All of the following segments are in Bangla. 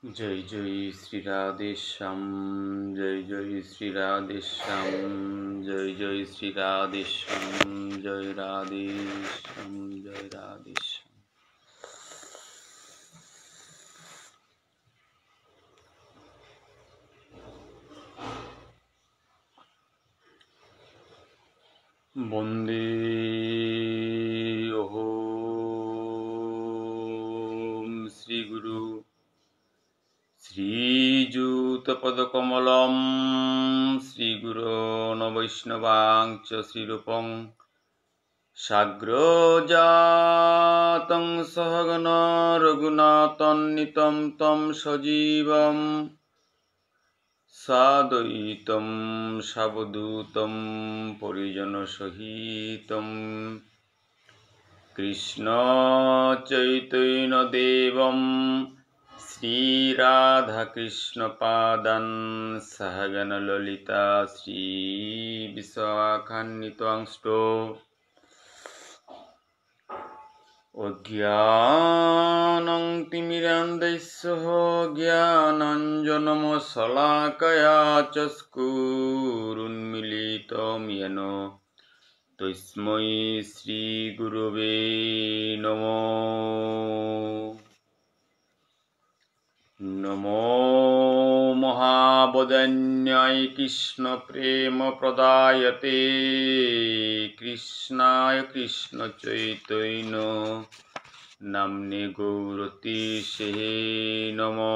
जय जय श्री राधे श्याम, जय जय श्री राधे श्याम, जय जय श्री राधे श्याम, जय राधे श्याम, जय राधे श्याम। वंदे ओम श्री गुरु श्रीयुतपदकमलं श्रीगुरोन् वैष्णवांश्च श्रीरूपं साग्रजातं सहगण रघुनाथान्वितं तं सजीवं साद्वैतं सावधूतं परिजनसहितं कृष्णचैतन्यदेवं श्रीराधाकृष्णपादान् सहगण ललिता श्रीविशाखान्वितांश्च अज्ञानं तिमिरान्धस्य ज्ञानाञ्जनशलाकया चक्षुरुन्मीलितं येन तस्मै श्रीगुरवे नमो। नमो महावदन्याय कृष्णप्रेमप्रदायते कृष्णाय कृष्णचैतन्य नाम्ने गौरतीसे नमो।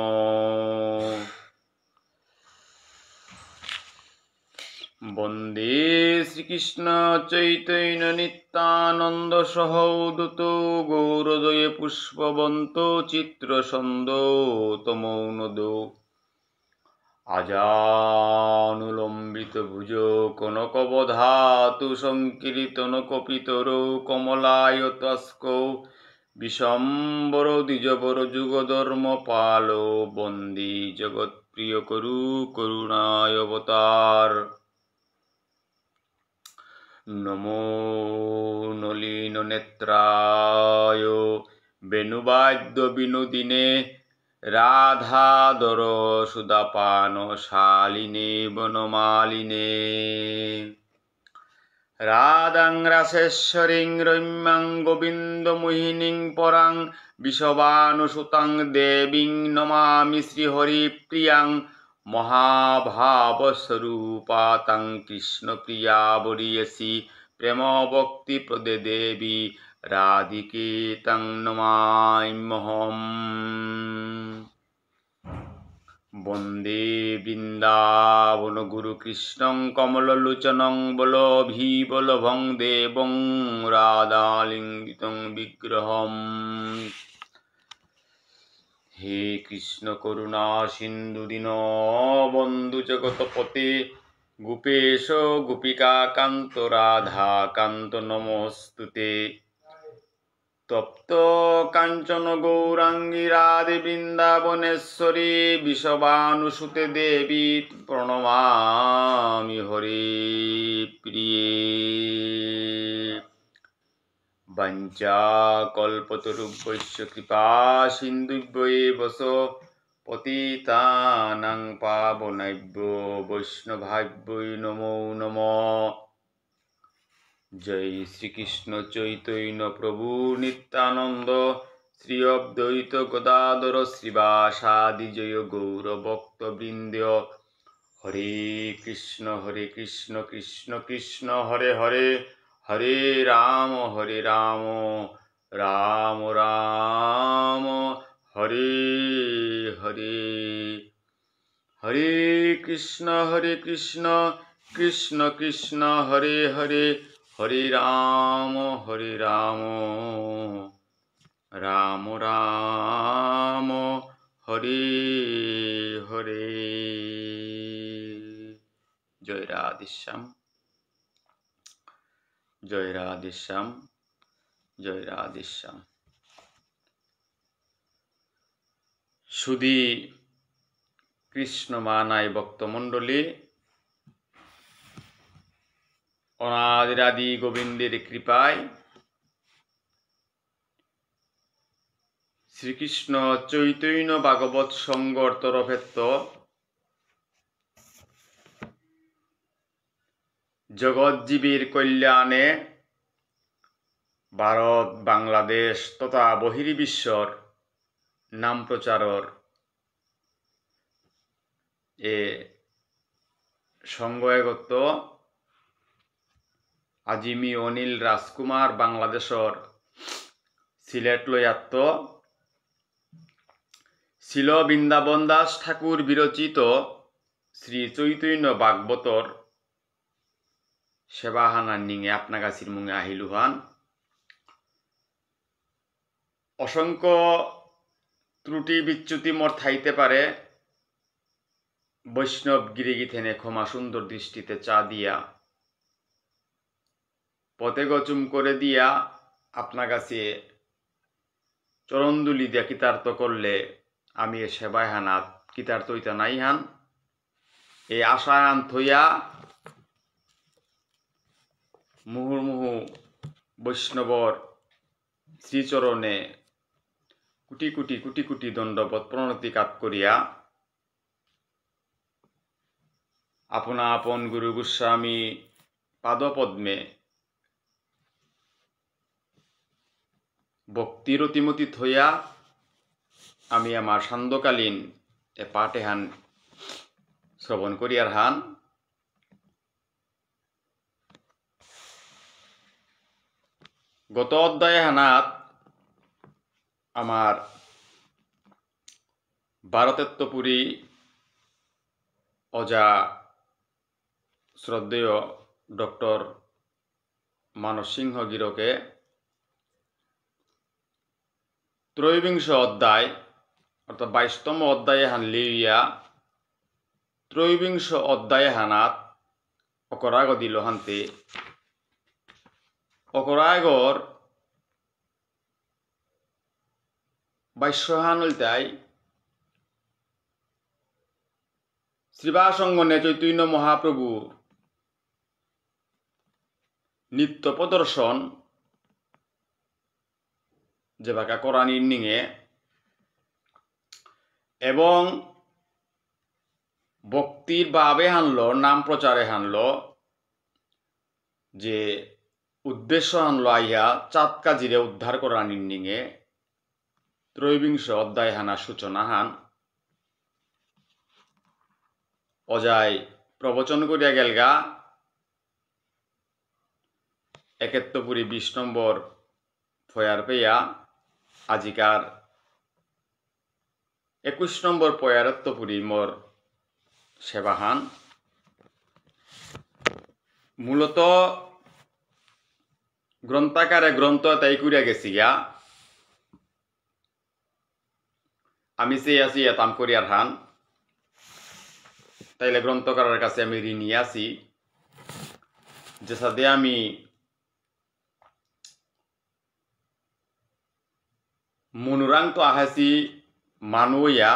वन्दे श्रीकृष्ण चैतन्य नित्यानन्द सहौदतो गौरदय पुष्पवन्तो चित्रसन्दो तमौनदो आजानुलम्बितभुजो कनकवधातु संकीर्तनकपितरो कमलायतास्कौ विशम्बरो द्विजवरो जुगधर्मपालो वन्दे जगत्प्रियकरु करुणावतार। नमो नलिननेत्राय वेणुवाद्यविनोदिने राधाधर सुधापानशालिने वनमालिने राधां रासेश्वरीं रम्यां गोविन्दमोहिनीं परां विश्वभानुसुतां देवीं नमामि श्रीहरिप्रियां महाभावस्वरूपा तां कृष्णप्रिया वरीयसी प्रेमभक्तिप्रदे देवी राधिके तां नमाम्यहम्। वन्दे वृन्दावन गुरुकृष्णं कमललोचनं बलभीवल्लभं देवं राधालिङ्गितं विग्रहम्। हे कृष्ण करुणा सिन्धु दीनबन्धु जगत्पते गोपेश गोपिकान्त राधाकान्त नमोऽस्तुते। तप्त कांचन गौरांगी राधे वृंदावनेश्वरी विश्वभानुसुते देवी प्रणमामि हरे प्रिये। वंचाकल्पतरुभ्यश्च कृपा सिन्धुभ्यैव च पतितानां पावनेभ्यो वैष्णवेभ्यो नमो नमः। जय श्री कृष्ण चैतन्य प्रभु नित्यानंद श्री अद्वैत गदाधर श्रीवासादि जय गौर भक्त वृंद। हरे कृष्ण कृष्ण कृष्ण हरे हरे, हरे राम राम राम हरे हरे। हरे कृष्ण कृष्ण कृष्ण हरे हरे, हरे राम राम राम हरे हरे। जय राधे श्याम, जय राधे श्याम, जय राधे श्याम। सुधी कृष्ण मानाय भक्तमंडলী, अनादिरादि गोविंदेर कृपाय শ্রীকৃষ্ণ চৈতন্য ভাগবত সংঘর তরফেত্ত জগৎজীবীর কল্যাণে ভারত বাংলাদেশ তথা বহির্বিশ্বর নাম প্রচারর এ সংঘয়গত আজিমি অনিল রাজকুমার বাংলাদেশর সিলেট লয়াত্ত ছিল বৃন্দাবন দাস ঠাকুর বিরচিত শ্রী চৈতন্য ভাগবতর সেবাহানার নিঙে আপনাগাছির মুঙে আহিলুহান অসংখ্য ত্রুটি বিচ্যুতি মোর থাইতে পারে বৈষ্ণব গিরিগিথেনে ক্ষমা সুন্দর দৃষ্টিতে চা দিয়া পথে গচুম করে দিয়া আপনা কাছে চরণদুলি দিয়া কৃতার্থ করলে আমি এ সেবায় হানাত কৃতার্থ হইতা নাই হান এই আশায়ান থইয়া মুহুর্মুহু বৈষ্ণবর শ্রীচরণে কোটি কোটি কোটি কোটি দণ্ডবত প্রণতিকাত করিয়া আপনা আপন গুরু গোস্বামী পাদপদ্মে ভক্তির অতিমতি থইয়া আমি আমার সান্ধ্যকালীন এ পাঠে হান শ্রবণ করিয়ার হান গত অধ্যায়ে হানাত আমার ভারতেত্বপুরী অজা শ্রদ্ধেয় ডক্টর মানস সিংহ গিরকে ত্রয়োবিংশ অধ্যায় অর্থাৎ 22তম অধ্যায়ে হান লিয়া ত্রয়োবিংশ অধ্যায়ে হানাত অকরাগ দিল হানতে অকরাগর বাইশ্বহান হইতাই শ্রীবাসঙ্গনে চৈতন্য মহাপ্রভু নিত্য প্রদর্শন যে বাঁকা কোরআনির নিঙে এবং ভক্তির ভাবে হানল নাম প্রচারে হানল যে উদ্দেশ্য হানল আইয়া চাঁদ কাজিরে উদ্ধার কোরআনির নিঙে ত্রয়োবিংশ অধ্যায় হানা সূচনা হান অজায় প্রবচন করিয়া গেলগা একেত্তপুরী 20 নম্বর ফয়ার পেয়া আজিকার 21 নম্বর পয়ারত্তপুরী মোর সেবাহান মূলত গ্রন্থাকারে গ্রন্থ তাই করিয়া গেছি গা আমি চেয়ে আছি এতাম করিয়ার হান তাইলে গ্রন্থকারের কাছে আমি ঋণী আছি যে সাথে আমি মনুরাং তো আহাসি মানুয়া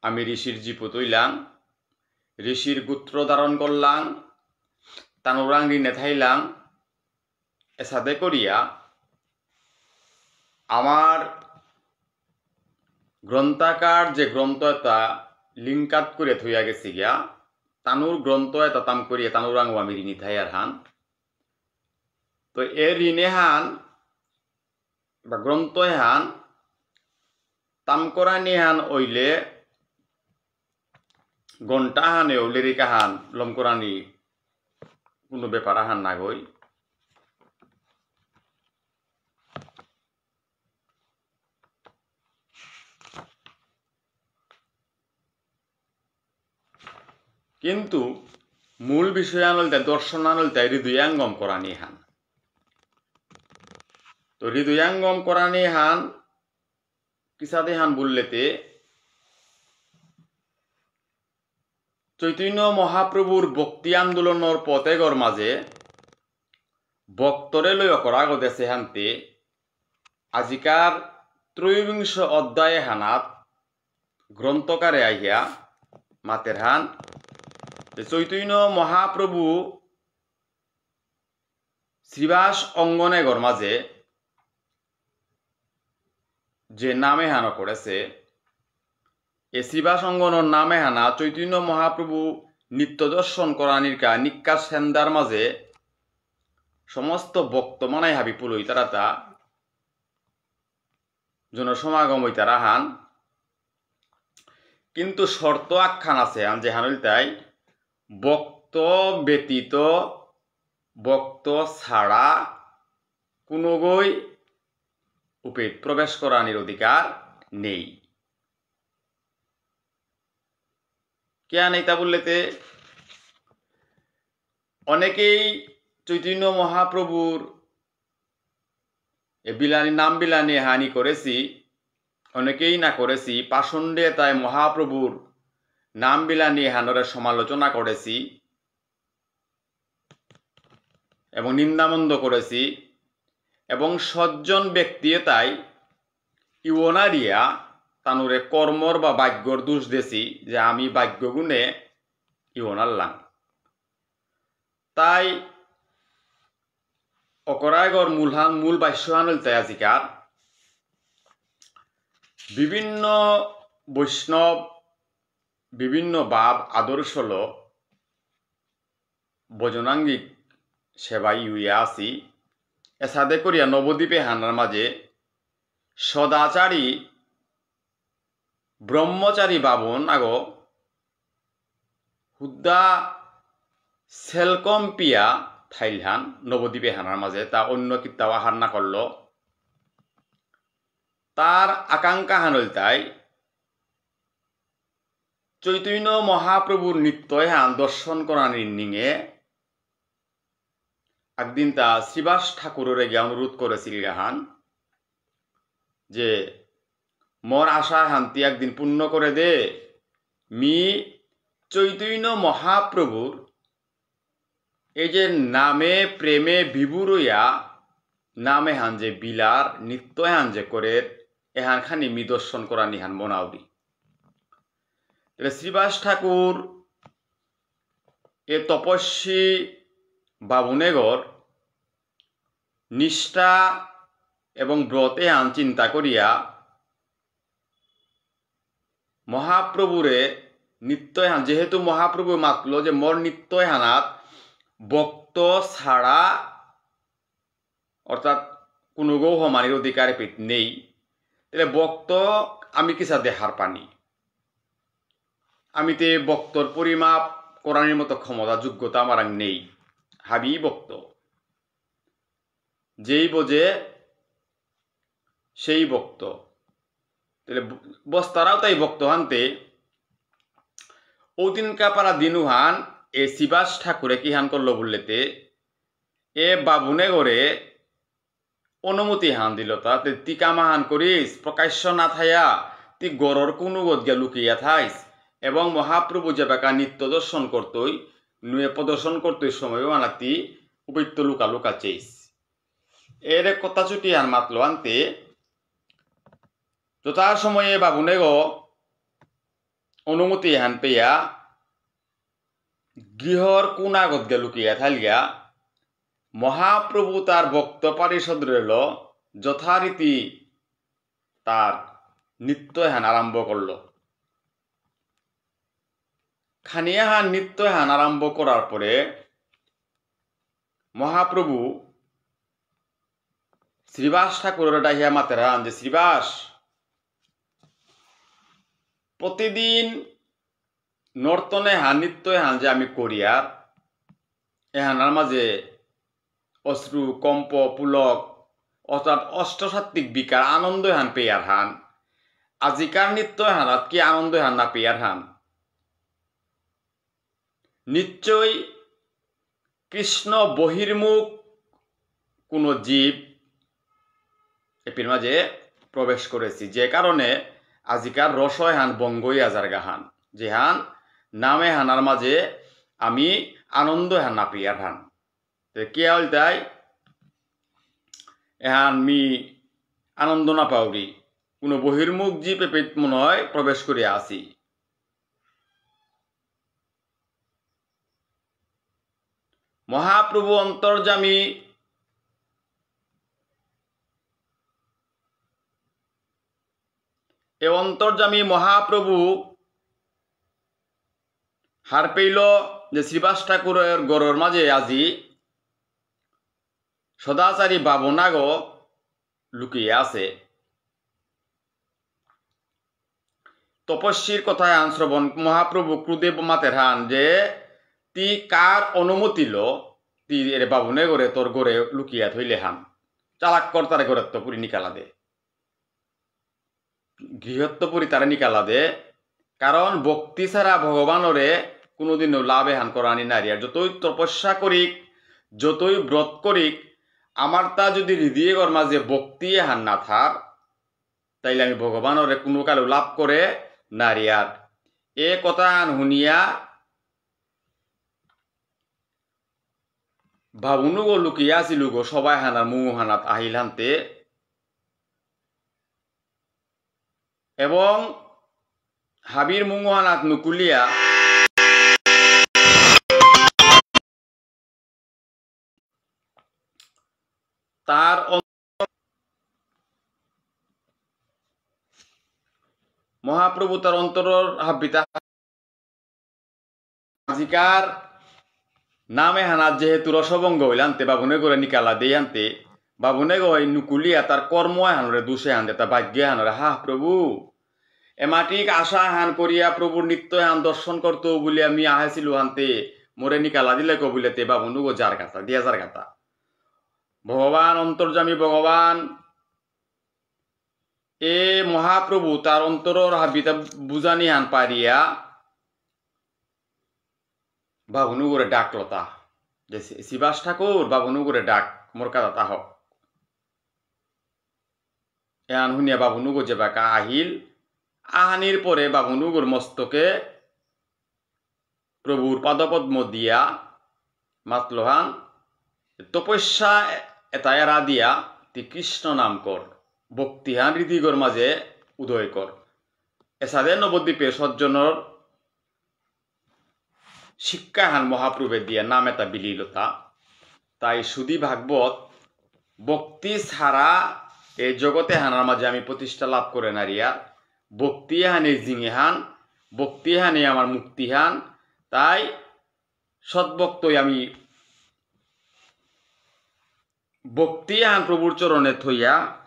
আমি ঋষির জীপু তৈলাম ঋষির গোত্র ধারণ করলাম তানুরাং ঋণে থাইলাম এসাদে করিয়া আমার গ্রন্থাকার যে গ্রন্থ এটা লিঙ্কাত করে থইয়া গেছি গিয়া তানুর গ্রন্থ এটা তাম করিয়া তানুরাংও আমি ঋণী থাইয়ার হান তো এ ঋণে হান বা গ্রন্থ হান তাম করা নিহান ওইলে ঘন্টা হানে ওলেরিকা হান লমকরানি কোনো ব্যাপার হান না গই কিন্তু মূল বিষয় আনলতে দর্শন আনলতে হৃদয়াঙ্গম করানি হান তো হৃদয়াঙ্গম করানি হান কিসাদে হান বললেতে চৈতন্য মহাপ্রভুর ভক্তি আন্দোলনের পথেগর মাঝে ভক্তরে লই অকরাগ দেশে হানতে আজিকার ত্রয়োবিংশ অধ্যায়ে হানাত গ্রন্থকারে আইয়া মাতের হান চৈতন্য মহাপ্রভু শ্রীবাস অঙ্গনে গর মাঝে যে নামে হানো করেছে এ শ্রীবাস অঙ্গনের নামে হানা চৈতন্য মহাপ্রভু নিত্য দর্শন করানির নিক্কা সেন্দার মাঝে সমস্ত ভক্ত মানাই হাবি পুলই তারা তা জনসমাগম হই তারা হান কিন্তু শর্ত আখ্যান আছে আন যে হানুল তাই ভক্ত ব্যতীত ভক্ত ছাড়া কোনোগই উপেদ প্রবেশ করানির অধিকার নেই। কেয়া নেই তা বললেতে অনেকেই চৈতন্য মহাপ্রভুর নাম বিলানি হানি করেছি, অনেকেই না করেছি পাষণ্ডে তাই মহাপ্রভুর নাম বিলানি হানরে সমালোচনা করেছি এবং নিন্দামন্দ করেছি এবং সজ্জন ব্যক্তি তাই ইওনারিয়া তানুরে কর্মর বা ভাগ্যর দোষ দেছি যে আমি ভাগ্য গুণে ইওনারলাম। তাই অকরায়গর মূল বাস্যহানুল তাই আজিকার বিভিন্ন বৈষ্ণব বিভিন্ন ভাব আদর্শল ভজনাঙ্গিক সেবাই ইউয়া আছি এসাদে করিয়া নবদ্বীপে হানার মাঝে সদাচারী ব্রহ্মচারী বাবন আগো হুদ্দা সেলকম্পিয়া থাইলহান নবদ্বীপে হানার মাঝে তা অন্য কিত্তাও আহার না করল তার আকাঙ্ক্ষা হানল তাই চৈতন্য মহাপ্রভুর নিত্যই হান দর্শন করানির নিঙে একদিন তা শ্রীবাস ঠাকুরের গিয়ে অনুরোধ করেছিল গাহান যে মোর আশা হান্তি একদিন পূর্ণ করে দে মি চৈতন্য মহাপ্রভুর এই যে নামে প্রেমে বিভুরইয়া নামে হান যে বিলার নিত্য হান যে করে এহান খানি মি দর্শন করা নিহান মনাউদি। শ্রীবাস ঠাকুর এ তপস্বী বাবুনেগর নিষ্ঠা এবং ব্রতে হান চিন্তা করিয়া মহাপ্রভুরে নিত্যই হান যেহেতু মহাপ্রভু মাতল যে মোর নিত্যই হানাত ভক্ত ছাড়া অর্থাৎ কোনো গৌহমানির অধিকার নেই তাহলে ভক্ত আমি কিসা দেহার পানি আমি তে ভক্তর পরিমাপ করানোর মতো ক্ষমতা যোগ্যতা আমার নেই হাবি ভক্ত যেই বোঝে সেই ভক্ত তাহলে বস্তারাও তাই ভক্ত হানতে ওদিনকা পারা দিনুহান এ শ্রীবাস ঠাকুরে কি হান করলো বললেতে এ বাবুনে করে অনুমতি হান দিল তাতে টিকা মাহান করিস প্রকাশ্য না থাইয়া তি গড়র কোনো গদ গিয়া লুকিয়া থাইস এবং মহাপ্রভু যে বেকা নিত্য দর্শন করতই নুয়ে প্রদর্শন করতই সময়ও আনাতি উপৈত্য লুকা লুকা চেইস এর কথা ছুটি হান মাতলো আনতে যথা সময়ে বাবুনে গো অনুমতি হান পেয়া গৃহর কোন আগত গে লুকিয়া থাইলগা মহাপ্রভু তার ভক্ত পারিষদ রইল যথারীতি তার নিত্যহান আরম্ভ করল। খানিয়াহান নিত্যহান আরম্ভ করার পরে মহাপ্রভু শ্রীবাস ঠাকুরের ডাহিয়া মাতেরান যে শ্রীবাস প্রতিদিন নর্তনে হান নিত্যহান যে আমি করিয়ার এহানার মাঝে অশ্রু কম্প পুলক অর্থাৎ অষ্টসাত্ত্বিক বিকার আনন্দ হান পেয়ার হান আজিকার নিত্য হানাত কি আনন্দ হান না পেয়ার হান নিশ্চয় কৃষ্ণ বহির্মুখ কোনো জীব এপির মাঝে প্রবেশ করেছি যে কারণে আজিকার রসয় হান বঙ্গই আজার গাহান যে হান নামে হানার মাঝে আমি আনন্দ হান না পেয়ার হান কে হল তাই এহান মি আনন্দ না পাউরি কোনো বহির্মুখ জীব পেট মনে হয় প্রবেশ করিয়া আসি। মহাপ্রভু এ অন্তর্যামী মহাপ্রভু হার পেইল যে শ্রীবাস ঠাকুরের গড়ের মাঝে আজি সদাচারী বাবনাগ লুকিয়ে আছে। তপস্বীর কথায় আন শ্রবণ মহাপ্রভু ক্রুদে মাতের হান যে তি কার অনুমতি লো তি এর বাবুনে গড়ে তোর গড়ে লুকিয়া থইলে হান চালাক কর তারে গড়ত্বপুরি নিকালা দে গৃহত্বপুরি তারে নিকালা দে। কারণ ভক্তি ছাড়া ভগবানরে কোনোদিনও লাভে হান করানি নারী আর যতই তপস্যা করিক যতই ব্রত করিক আমার তা যদি হৃদয় গর মাঝে ভক্তি হান না থার তাইলে আমি ভগবানরে কোনো কালো লাভ করে নারী আর এ কথা শুনিয়া ভাবুনুগো লুকিয়া আসিলুগো সবাই হানার মুহ হানাত আহিল হানতে এবং হাবির মুহ হানাত নুকুলিয়া তার মহাপ্রভু তার অন্তরের হাবিতা আজিকার নামে হানাত যেহেতু রসভঙ্গ হইল আনতে বাবুনে করে নিকালা দিয়ে আনতে বাবুনে গই নুকুলিয়া তার কর্ম হানরে দোষে হানতে তার ভাগ্যে হানরে হা প্রভু এমাটিক আশা হান করিয়া প্রভুর নিত্য হান দর্শন করতো বলে আমি আহাইছিল হানতে মোরে নিকালা দিলে কবিলেতে বাবুনু গো যার কথা দিয়া যার কথা ভগবান অন্তর্যামী ভগবান এ মহাপ্রভু তার অন্তরের হাবিতা বুঝানি হান পারিয়া বাবুনু করে ডাকলতা যে শিবাস ঠাকুর বাবুনু করে ডাক মোর কাদা তাহ এন শুনিয়া বাবুনু গো যে বাকা আহিল আহানির পরে বাবুনুগুর মস্তকে প্রভুর পাদপদ্ম দিয়া মাতলোহান তপস্যা এটা এরা দিয়া তি কৃষ্ণ নাম কর ভক্তিহান হৃদিগর মাঝে উদয় কর এসাদে নবদ্বীপে সজ্জনর শিক্ষাহান মহাপ্রভে দিয়া নাম এটা বিলীলতা তাই সুধী ভাগবত ভক্তি ছাড়া এই জগতে হানার মাঝে আমি প্রতিষ্ঠা লাভ করে নারিয়া ভক্তি হানে জিঙে হান ভক্তি হানে আমার মুক্তি হান তাই সৎভক্তই আমি ভক্তি হান প্রভুর চরণে থইয়া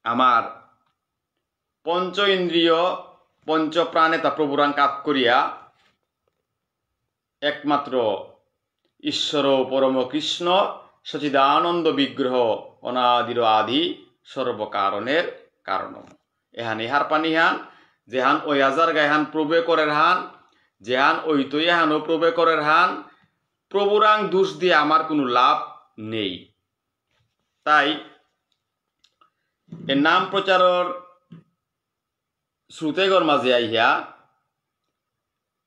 আমার পঞ্চ ইন্দ্রিয় পঞ্চ প্রাণে তা প্রভুরাং কাজ করিয়া একমাত্র ঈশ্বর পরম কৃষ্ণ সচিদানন্দ বিগ্রহ অনাদির আদি সর্বকারণের কারণ এহান ইহার পানি হান যেহান ওই হাজার গায়হান প্রবে করের হান যেহান ওই তৈ হানও প্রবে করের হান প্রভুরাং দোষ দিয়ে আমার কোনো লাভ নেই। তাই এর নাম প্রচারর শ্রুতেগর মাঝে আইয়া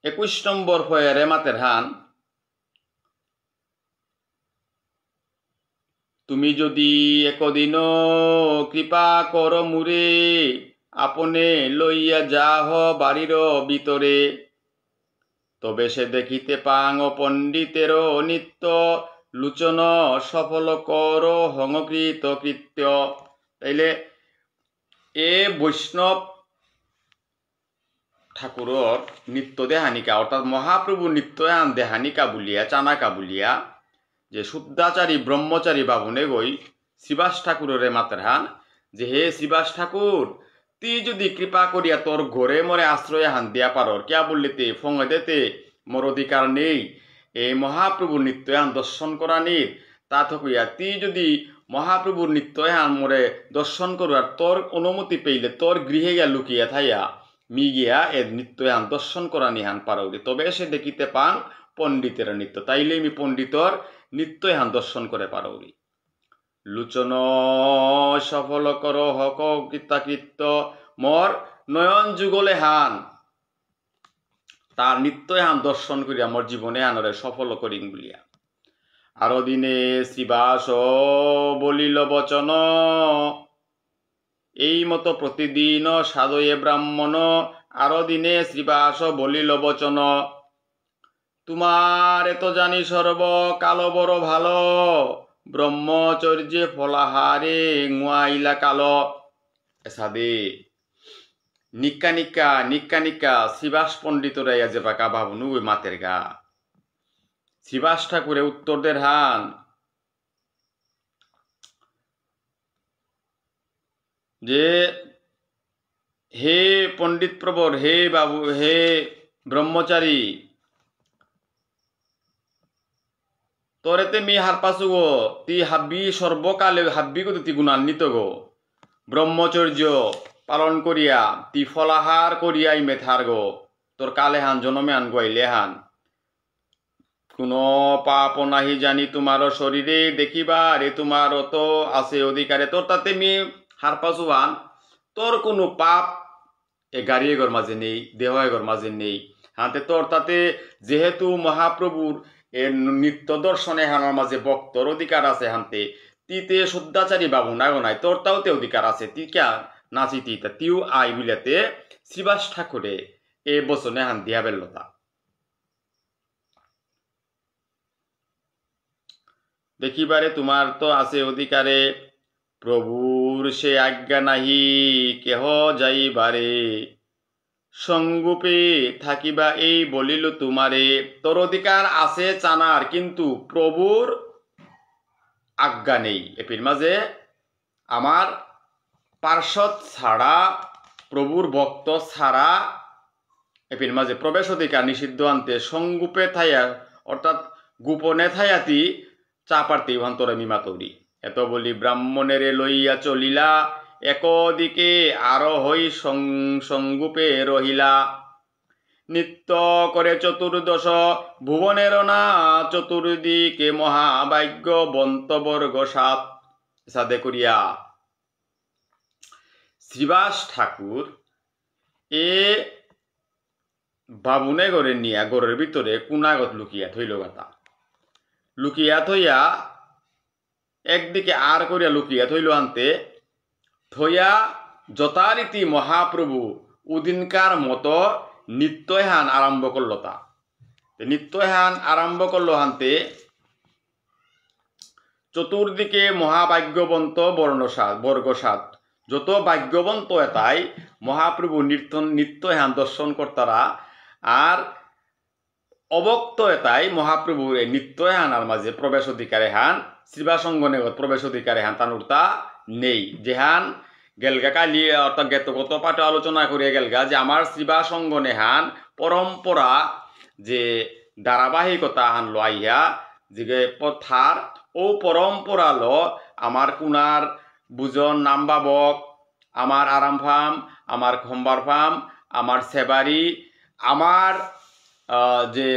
21 নম্বর ফয়েরে মাতের হান তুমি যদি একদিন কৃপা কর মুরে আপনে লইয়া যাহ বাড়ির ভিতরে তবে সে দেখিতে পাং পণ্ডিতের নিত্য লুচন সফল কর হংকৃত কৃত্য। তাইলে এ বৈষ্ণব ঠাকুরর নিত্য দেহানিকা অর্থাৎ মহাপ্রভু নিত্য দেহানিকা বলিয়া চানাকা বলিয়া যে শুদ্ধাচারী ব্রহ্মচারী বাবুনে গই শ্রীবাস ঠাকুরের মাতের হান যে হে শ্রীবাস ঠাকুর তুই যদি কৃপা করিয়া তোর ঘরে মরে আশ্রয় হান দিয়া পারর কিয়া বললিতে ফঙে দেতে মোর অধিকার নেই এই মহাপ্রভুর নিত্যয়ান দর্শন করা নির তা থকিয়া তুই যদি মহাপ্রভুর নিত্যয়ান মোরে দর্শন করবার তোর অনুমতি পেইলে তোর গৃহে গিয়া লুকিয়া থাইয়া মি গিয়া এর নিত্যয়ান দর্শন করা নিহান পারৌরি তবে সে দেখিতে পান পণ্ডিতের নিত্য তাইলে আমি পণ্ডিতর নিত্যয়ান দর্শন করে পারৌরি লুচন সফল কর হক কৃতাকৃত্য মোর নয়ন যুগলে হান তার নিত্যয়ান দর্শন করিয়া মোর জীবনে আনরে সফল করিং বলিয়া আরো দিনে শ্রীবাস বলিল বচন এই মতো প্রতিদিন সাধয়ে ব্রাহ্মণ আরো দিনে শ্রীবাস বলিল বচন তোমার এত জানি সর্ব কালো বড় ভালো ব্রহ্মচর্যে ফলাহারে গুয়াইলা কালো এসাদে নিক্কা নিক্কা নিক্কা নিক্কা শিবাস পণ্ডিতরা যে বাঁকা বাবনু ওই মাতের গা শিবাস ঠাকুরে উত্তর দের হান যে হে পণ্ডিত প্রবর, হে বাবু, হে ব্রহ্মচারী, তোরেতে মি হার পাসু গো তি হাব্বি সর্বকালে হাব্বি গো তি গুণান্বিত গো ব্রহ্মচর্য পালন করিয়া তি ফলাহার করিয়াই মেথার গো তোর কালে হান জনমে আন গাইলে হান কোন পাপ নাহি জানি তোমার শরীরে দেখিবার এ তোমার তো আছে অধিকারে তোর তাতে মি হার পাসু হান তোর কোনো পাপ এ গাড়ি এগর মাঝে নেই দেহ এগর মাঝে নেই হাতে তোর তাতে যেহেতু মহাপ্রভুর এ নিত্য দর্শনে হানার মাঝে ভক্তর অধিকার আছে হানতে তিতে শুদ্ধাচারী বাবু নাগো নাই তোর তাওতে অধিকার আছে তি ক্যা নাচি তা তিও আই বিলেতে শ্রীবাস ঠাকুরে এ বচনে হান দিয়া বেল্লতা দেখিবারে তোমার তো আছে অধিকারে প্রভুর সে আজ্ঞা নাহি কেহ যাইবারে সঙ্গুপে থাকিবা এই বলিল তোমারে তোর অধিকার আছে জানার কিন্তু প্রভুর আজ্ঞা নেই এপির মাঝে আমার পার্শ্বদ ছাড়া প্রভুর ভক্ত ছাড়া এপির মাঝে প্রবেশ অধিকার নিষিদ্ধ আনতে সঙ্গুপে থাইয়া অর্থাৎ গোপনে থাইয়াতি চাপার্তি ভান্তরে মিমাতৌরি এত বলি ব্রাহ্মণেরে লইয়া চলিলা একদিকে আরো হই সঙ্গুপে রহিলা নিত্য করে চতুর্দশ ভুবনের না চতুর্দিকে মহাভাগ্য বন্তবর্গ সাদে করিয়া শ্রীবাস ঠাকুর এ বাবুনে গড়ে নিয়া গড়ের ভিতরে কুনাগত লুকিয়া থইল গাতা লুকিয়া থইয়া একদিকে আর করিয়া লুকিয়া থইল আনতে থইয়া যথারীতি মহাপ্রভু উদিনকার মতো নিত্যহান আরম্ভ করল তা নিত্যহান আরম্ভ করল হানতে চতুর্দিকে মহাভাগ্যবন্ত বর্গসাদ যত ভাগ্যবন্ত এটাই মহাপ্রভু নিত্যহান দর্শন কর্তারা আর অবক্ত এটাই মহাপ্রভুর নিত্যহানার মাঝে প্রবেশ অধিকারে হান শ্রীবাসঙ্গনে প্রবেশ অধিকারে হান তানুরতা নেই যেহান গেলগা কালি অর্থাৎ গত পাঠে আলোচনা করিয়া গেলগা যে আমার শ্রীবাসঙ্গনে হান পরম্পরা যে ধারাবাহিকতা হান লইয়া যে পথার ও পরম্পরা ল আমার কুনার বুজন নামবাবক আমার আরাম ফার্ম আমার খম্বার ফার্ম আমার সেবারি আমার যে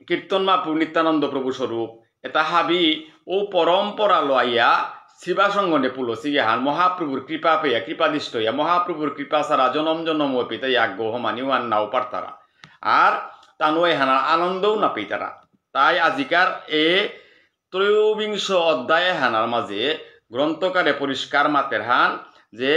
কীর্তনমাপু নিত্যানন্দ প্রভু স্বরূপ এটা হাবি ও পরম্পরা লইয়া শিবাসঙ্গনে পুলসি হান মহাপ্রভুর কৃপা পেয়া কৃপাদিষ্ট হইয়া মহাপ্রভুর কৃপা ছাড়া জনম জনম পেতাই আগ্রহ মানিও আর নাও পারতারা আর তানুয় হানার আনন্দও না পেতারা তাই আজিকার এ ত্রয়োবিংশ অধ্যায়ে হানার মাঝে গ্রন্থকারে পরিষ্কার মাতের হান যে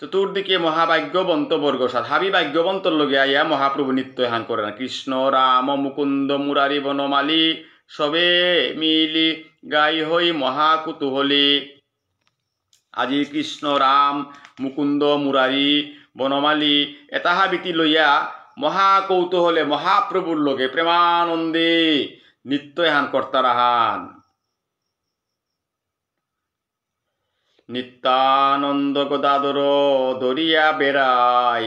চতুর্দিকে মহাভাগ্যবন্ত বর্গসাদ হাবি ভাগ্যবন্ত লগে আইয়া মহাপ্রভু নিত্যহান করে না কৃষ্ণ রাম মুকুন্দ মুরারি বনমালী সবে মিলি গাই হই মহাকুতুহলী আজি কৃষ্ণ রাম মুকুন্দ মুরারি বনমালী এটা হাবিতি লইয়া মহাকৌতূহলে মহাপ্রভুর লগে প্রেমানন্দে নিত্যহান কর্তারা হান নিত্যানন্দ গদাধর দরিয়া বেড়াই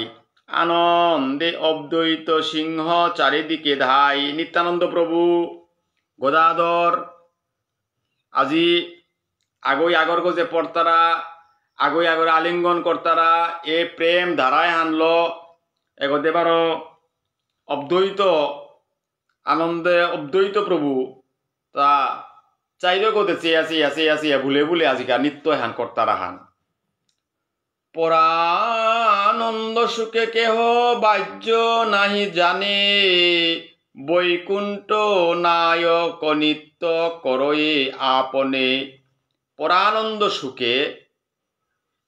আনন্দে অদ্বৈত সিংহ চারিদিকে ধাই নিত্যানন্দ প্রভু গদাধর আজি আগই আগর গজে পড়তারা আগই আগর আলিঙ্গন কর্তারা এ প্রেম ধারায় হানল এগদেবার অদ্বৈত আনন্দে অদ্বৈত প্রভু তা চাইলে গোতে চেয়া ভুলে ভুলে আজিকা নিত্যহান কর্তারা হান পরানন্দ সুখে কেহ বাহ্য নাহি জানে বৈকুণ্ঠ নায়ক নিত্য করয়ে আপনে পরানন্দ সুখে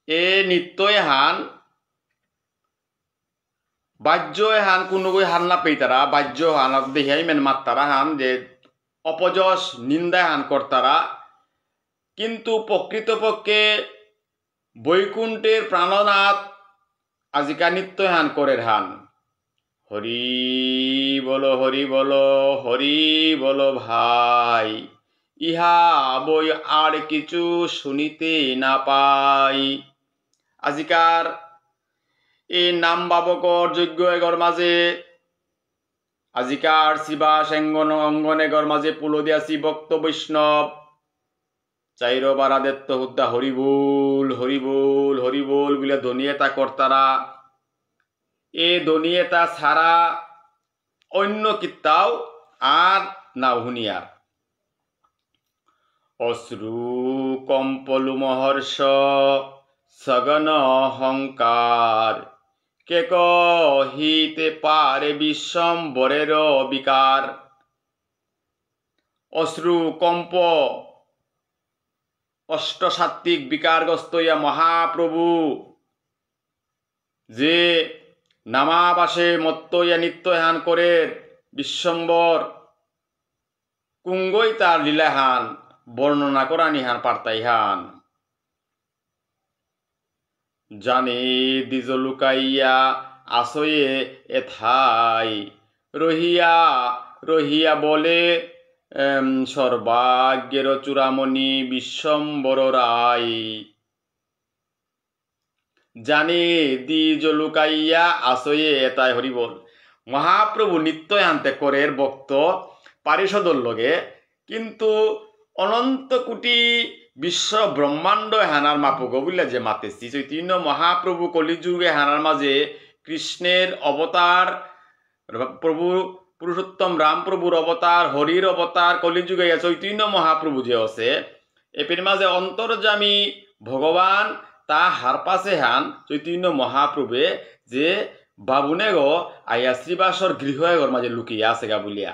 এ নিত্যহান বাহ্য হান কোনো হান না পেতারা বাহ্য হান দেখাই মেন মাত্তারা হান যে অপযশ নিন্দা হান কর্তারা, কিন্তু প্রকৃতপক্ষে বৈকুণ্ঠের প্রাণনাথ আজিকা নিত্য হান করের হান। হরি বলো হরি বলো হরি বলো ভাই, ইহা বই আর কিছু শুনিতে না পাই। আজিকার এই নাম বাবকর যজ্ঞ এগর মাঝে, আজিকার শিবাস অঙ্গন এগর মাঝে পুলো দিয়াছি ভক্ত বৈষ্ণব চাইর বারাদেত্য হুদ্দা হরিবোল হরিবোল হরিবোল বলে দনিয়েতা কর্তারা। এ দনিয়েতা ছাড়া অন্য কিত্তাও আর না হুনিয়া। অশ্রু কম্পলু মহর্ষ সগন অহংকার, কে কহিতে পারে বিশ্বম্বরের বিকার। অশ্রু কম্প অষ্টসাত্ত্বিক বিকারগ্রস্ত ইয়া মহাপ্রভু যে নামাবাসে মত্ত ইয়া নিত্য হান করে বিশ্বম্বর কুঙ্গই তার লীলাহান বর্ণনা করা নিহান পারতাই হান। জানে দিজ লুকাইয়া আসয়ে এথাই, রহিয়া রহিয়া বলে সর্বাগ্যের চূড়ামণি বিশ্বম্বর রায়। জানে দিজ লুকাইয়া আসয়ে এথাই হরিবল। মহাপ্রভু নিত্যই আনতে করের ভক্ত পারিষদর লগে, কিন্তু অনন্ত কোটি বিশ্ব ব্রহ্মাণ্ড হানার মাপক বলে যে মাতেছি চৈতন্য মহাপ্রভু কলিযুগে হানার মাঝে কৃষ্ণের অবতার, প্রভু পুরুষোত্তম রামপ্রভুর অবতার, হরির অবতার কলিযুগে চৈতন্য মহাপ্রভু যে আছে এর মাঝে অন্তর্যামী ভগবান তা হার পাশে হান চৈতন্য মহাপ্রভে যে বাবুনে গো আইয়া শ্রীবাসর গৃহ এগর মাঝে লুকিয়ে আছে গা বলিয়া।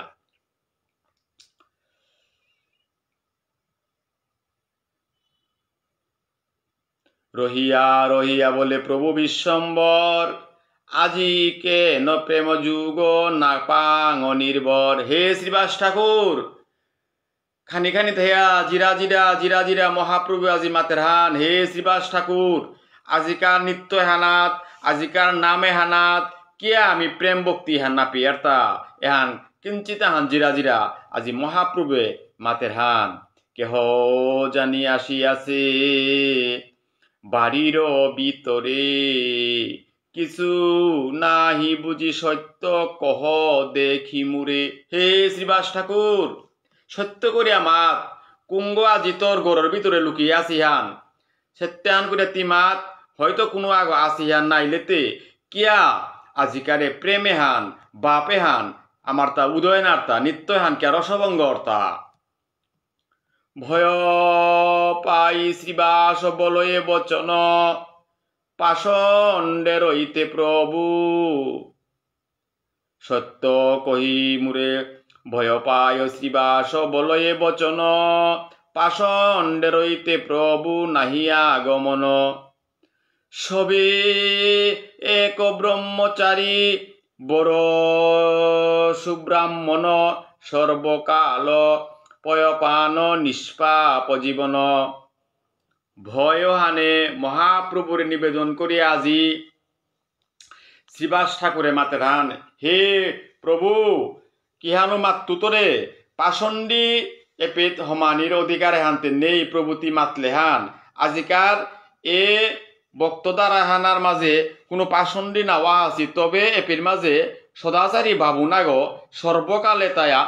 রহিয়া রহিয়া বলে প্রভু বিশ্বম্বর, আজি কেন প্রেম যুগ না পাং নির্ভর। হে শ্রীবাস ঠাকুর, খানি খানি থেয়া জিরা জিরা জিরা জিরা মহাপ্রভু আজি মাতের হান। হে শ্রীবাস ঠাকুর, আজিকার নিত্য হানাত আজিকার নামে হানাত কিয়া আমি প্রেম ভক্তি হান না পিয়ারতা এহান কিঞ্চিত হান জিরা জিরা আজি মহাপ্রভু মাতের হান। কেহ জানি আসিয়াছে বাড়ির ভিতরে, কিছু নাহি বুঝি সত্য কহ দেখি মুরে। হে শ্রীবাস ঠাকুর, সত্য করিয়া মাত কুঙ্গ আজি তোর গরর ভিতরে লুকিয়ে আসিহান। সত্যান করে তিমাত হয়তো কোনো আগ আসিহান নাইলেতে কিয়া আজিকারে প্রেমে হান বাপে হান আমার তা উদয় নার্তা নিত্য হান কে রসভঙ্গ অর্তা। ভয় পাই শ্রীবাস বলয়ে বচন, পাষণ্ডে রইতে প্রভু সত্য কহি মুরে। ভয় পায় শ্রীবাস বলয়ে বচন, পাষণ্ডে রইতে প্রভু নাহিয়া আগমন। সবে এক ব্রহ্মচারী বড় সুব্রাহ্মণ, সর্বকাল পয়পান নিষ্পাপ জীবন। ভয় হানে মহাপ্রভুর নিবেদন করি আজি শ্রীবাস ঠাকুরে মাতের হান। হে প্রভু, কিহানো মাতু তোরে পাষণ্ডী এপেত হমানির অধিকারে হানতে নেই প্রভুতি মাতলে হান। আজিকার এ বক্তদারা হানার মাঝে কোনো পাষণ্ডী নাওয়া আছি, তবে এপির মাঝে সদাচারী বাবু নাগ সর্বকালে তায়া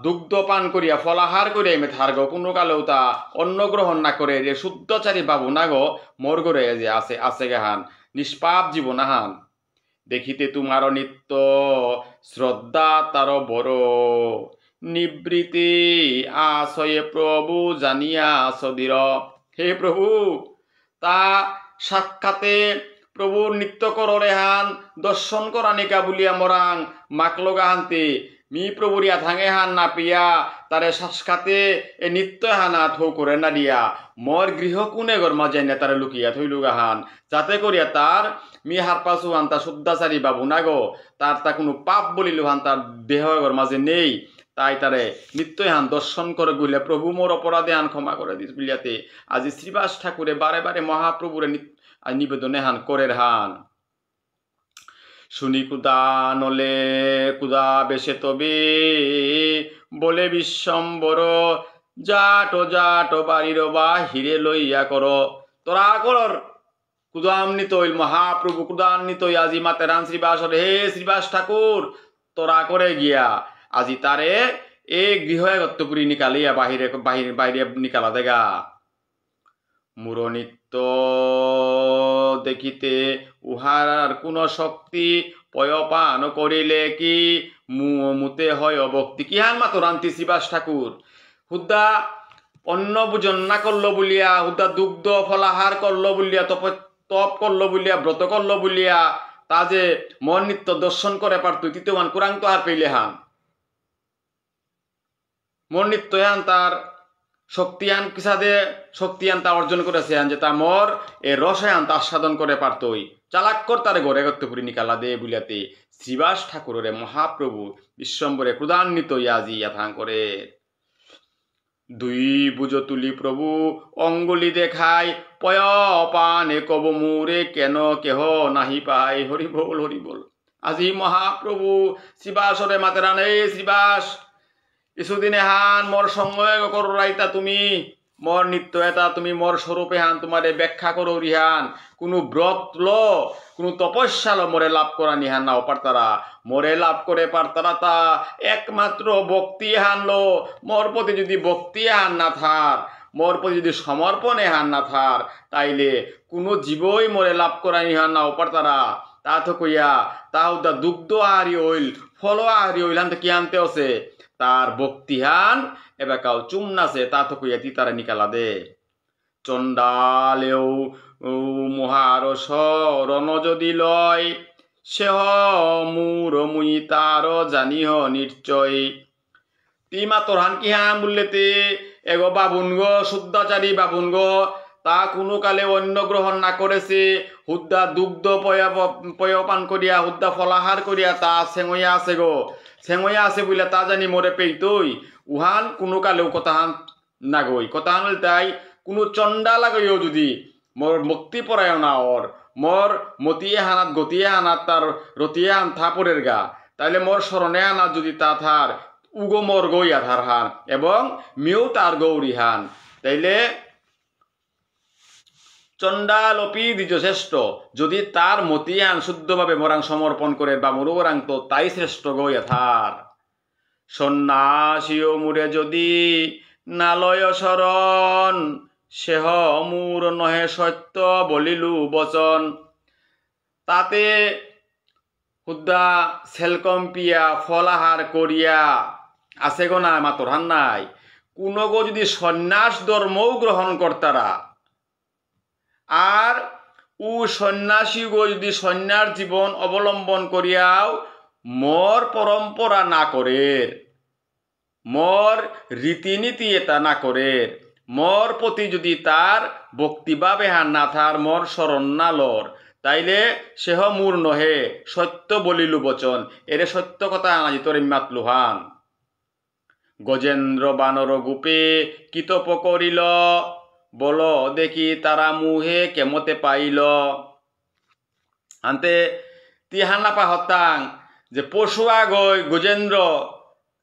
দুগ্ধ পান করিয়া ফলাহার করিয়া এমে থার্গ কোনো কালেও তা অন্ন গ্রহণ না করে যে শুদ্ধচারী বাবু নাগ মোর গরে যে আছে আছে গাহান নিষ্পাপ জীবন হান। দেখিতে তোমার নিত্য শ্রদ্ধা তার বড়, নিবৃত্তি আশয়ে প্রভু জানিয়া সদির। হে প্রভু, তা সাক্ষাতে প্রভুর নিত্য কররে হান দর্শন করা নিকা বলিয়া মরাং মাকলগা হানতে মি প্রভুরিয়া থাঙে হান না পিয়া তারে সাক্ষাতে এ নিত্য হানা থৌ করে না দিয়া মর গৃহ কোনে গরমা যাই না তারে লুকিয়া থইলুগা হান, যাতে করিয়া তার মি হার পাশু হান তা শুদ্ধাচারী বাবু না গো তার তা কোনো পাপ বলিল হান তার দেহ গর মাঝে নেই, তাই তারে নিত্যই হান দর্শন করে গুলে প্রভু মোর অপরাধে আন ক্ষমা করে দিস বুলিয়াতে আজি শ্রীবাস ঠাকুরে বারে বারে মহাপ্রভুরে নিবেদনে হান করের হান শুনি কুদা নলে কুদা বেশে তবে বলে বিশ্বম্বর জাট বাড়ির বাহিরে লইয়া কর তোরা কর কুদান্বিত মহাপ্রভু কুদান্বিত আজি মাতেরান শ্রীবাস হে শ্রীবাস ঠাকুর তোরা করে গিয়া আজি তারে এ গৃহ একত্রপুরী নিকালিয়া বাহিরে বাহিরে বাইরে নিকালা দেগা মুরনিত্য দেখিতে উহার কোন শক্তি পয়পান করিলে কি মুতে হয় অভক্তি কি হান মাতরান্তি শ্রীবাস ঠাকুর হুদ্দা অন্ন ভোজন না করলো বলিয়া হুদ্দা দুগ্ধ ফলাহার করলো বলিয়া তপ করলো বলিয়া ব্রত করলো বলিয়া তা যে মন নিত্য দর্শন করে পারত তৃতীয়মান কুরাং তো আর পেলে হান মন নিত্য হান তার শক্তিয়ান কিসাদে শক্তিয়ান তা অর্জন করেছে যে তা মর এ রসায়ন তা আস্বাদন করে পারতই চালাক্কর তারে গড়ে গত্তপুরী নিকালা দে বুলিয়াতে শ্রীবাস ঠাকুরের মহাপ্রভু বিশ্বম্বরে ক্রুদান্বিত ইয়াজি ইয়াথাং করে দুই বুঝো তুলি প্রভু অঙ্গুলি দেখাই পয় পানে কব মুরে কেন কেহ নাহি পাই হরি বল আজি মহাপ্রভু শ্রীবাসরে মাতেরান এই শ্রীবাস কিছুদিনে হান মোর সঙ্গ কর রাইতা তুমি মোর নিত্য এটা তুমি মোর স্বরূপে হান তোমারে ব্যাখ্যা করো রিহান কোনো ব্রত লো কোনো তপস্যা লো মোরে লাভ করা নিহান নাও পারতারা মোরে লাভ করে পারতারা তা একমাত্র ভক্তি হান লো মোর প্রতি যদি ভক্তি হান না থার মোর প্রতি যদি সমর্পণে হান না থার তাইলে কোনো জীবই মোরে লাভ করা নিহান নাও পারতারা তা তো কইয়া তাও দা দুগ্ধ আহারি হইল ফল আহারি হইল হান তো কি আনতে আছে তার ভক্তিহান এবার কাউ চুমনাছে তা তো কইয়াতি তারা নিকালা দে চণ্ডালেও মহারস রণ যদি লয় সেহ মুর মুই তার জানিহ নিশ্চয় তিমা তোর হান কি হান বললেতে এগো বাবুন গো শুদ্ধাচারী বাবুন গো তা কোনো কালে অন্য গ্রহণ না করেছে হুদ্দা দুগ্ধ পয়পান করিয়া হুদ্দা ফলাহার করিয়া তা সেঙইয়া আছে গো সেঙইয়া আছে বলে তা জানি মোরে পেইতই উহান কোনো কালেও কথাহান না গই কথাহান হল তাই কোনো চণ্ডা লাগাইও যদি মোর মুক্তি পরায়ণ না ওর মোর মতিয়ে হানাত গতিয়ে হানাত তার রতিয়ে হান থাপরের গা তাইলে মোর স্মরণে আনাত যদি তা থার উগো মোর গই আধার হান এবং মিউ তার গৌরী হান তাইলে চণ্ডালপি দ্বিজ শ্রেষ্ঠ যদি তার মতিয়ান শুদ্ধভাবে মোরাং সমর্পণ করে বা মুরুরাং তো তাই শ্রেষ্ঠ গো যথার সন্ন্যাসীয় মুরে যদি নালয় শরণ সেহ মূর নহে সত্য বলিলু বচন তাতে হুদ্দা সেলকম্পিয়া ফলাহার করিয়া আছে গো না মাতর হান নাই কোনো গো যদি সন্ন্যাস ধর্মও গ্রহণ করতারা আর উ সন্ন্যাসী গো যদি সন্ন্যার জীবন অবলম্বন করিয়াও মোর পরম্পরা না করে মোর রীতিনীতি এটা না করে মোর প্রতি যদি তার ভক্তিভাবে হান না থার মোর শরণ না লর তাইলে সেহ মূর নহে সত্য বলিলু বচন এরে সত্য কথা আনাজি তোর মাতলু হান গজেন্দ্র বানর গুপে কিতপ করিল বল দেখি তারা মুহে কেমতে পাইল আনতে তিহান্নাপা হতাং যে পশুয়া গই গজেন্দ্র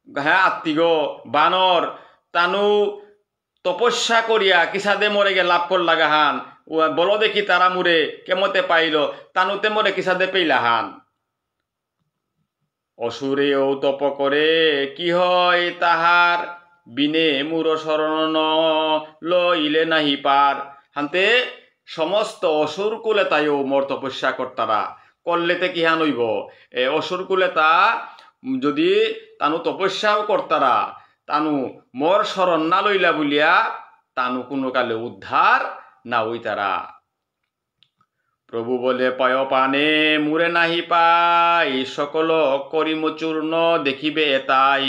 হ্যাঁ আত্মিগ বানর তানু তপস্যা করিয়া কিসাদে মরে গে লাভ কর লাগা হান বল দেখি তারা মুরে কেমতে পাইল তানুতে মরে কিসাদে পেইলা হান অসুরেও তপ করে কি হয় তাহার বিনে মূর শরণ লইলে নাহি পার হান্তে সমস্ত অসুর কুলে তাইও মোর তপস্যা করতারা করলেতে কি হান হইব অসুর কুলে তা যদি তানু তপস্যাও করতারা তানু মোর শরণ না লইলা বলিয়া তানু কোনো কালে উদ্ধার না হইতারা প্রভু বলে পায় পানে মুরে নাহি পাই সকল করিম চূর্ণ দেখিবে তাই